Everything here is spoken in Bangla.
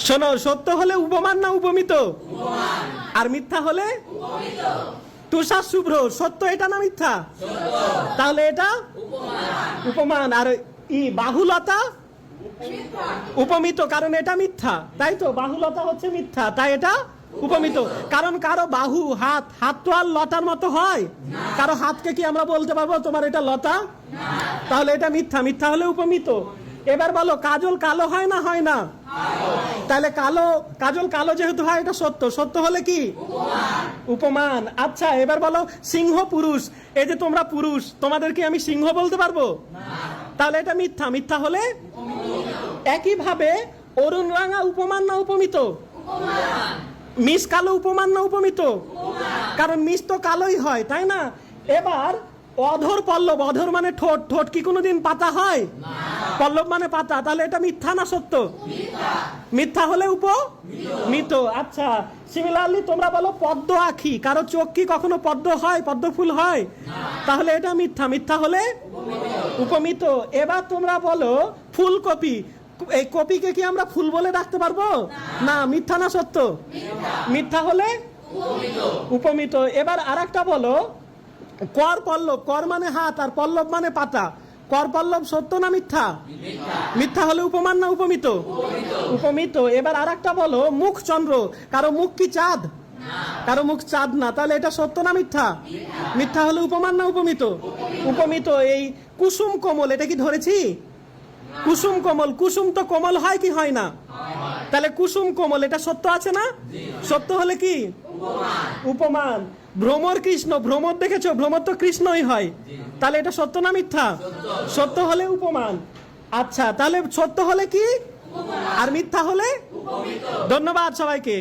শোনো, সত্য হলে উপমান না উপমিত? আর মিথ্যা হলে? তুষার শুভ্র, সত্য এটা না মিথ্যা? তাহলে এটা উপমান। আর বাহুলতা উপমিত, কারণ এটা মিথ্যা, তাই তো? বাহুলতা হচ্ছে মিথ্যা, তাই এটা উপমিত। কারণ কারো বাহু, হাত, হাত তো আর লতার মতো হয়? কারো হাতকে কি আমরা বলতে পারবো তোমার এটা লতা? তাহলে এটা মিথ্যা, মিথ্যা হলে উপমিত। এবার বলো, কাজল কালো হয় না হয় না? তাহলে কালো, কাজল কালো যেহেতু হয়, এটা সত্য, সত্য হলে কি? উপমান। আচ্ছা, এবার বলো, সিংহ পুরুষ, এই যে তোমরা পুরুষ, তোমাদেরকে আমি সিংহ বলতে পারবো? তাহলে এটা মিথ্যা, মিথ্যা হলে? একইভাবে অরুণ রাঙা উপমান না উপমিত? মিস কালো উপমান না উপমিত? কারণ মিস তো কালোই হয়, তাই না? এবার অধর পল্লব, অধর মানে ঠোঁট, ঠোঁট কি কোনোদিন পাতা হয়? পল্লব মানে পাতা, তাহলে এটা মিথ্যা না সত্য? মিথ্যা হলে উপমিত। আচ্ছা, সিমিলারলি তোমরা বলো পদ্ম আঁখি, কারো চোখ কি কখনো পদ্ম হয়, পদ্ম ফুল হয়? তাহলে এটা মিথ্যা, মিথ্যা হলে উপমিত। এবার তোমরা বলো ফুলকপি, এই কপিকে কি আমরা ফুল বলে ডাকতে পারবো? না, মিথ্যা না সত্য? মিথ্যা হলে উপমিত। এবার আরেকটা বলো, কর পল্লব, কর মানে হাত আর পল্লব মানে পাতা, কর পল্লব সত্য না মিথ্যা? মিথ্যা হলে উপমান না উপমিত? উপমিত। এবার আরেকটা বলো, মুখ চন্দ্র, কারো মুখ কি চাঁদ? কারো মুখ চাঁদ না, তাহলে এটা সত্য না মিথ্যা? মিথ্যা হলে উপমান না উপমিত? উপমিত। এই কুসুম কোমল, এটা কি ধরেছি? কুসুম কোমল, কুসুম তো কোমল হয় কি হয় না? তাহলে কুসুম কোমল, এটা সত্য আছে না? সত্য হলে কি? উপমান। ভ্রমর কৃষ্ণ, ভ্রমর দেখেছো? ভ্রমর তো কৃষ্ণই হয়, তাহলে এটা সত্য না মিথ্যা? সত্য হলে উপমান। আচ্ছা, তাহলে সত্য হলে কি আর মিথ্যা হলে? ধন্যবাদ সবাইকে।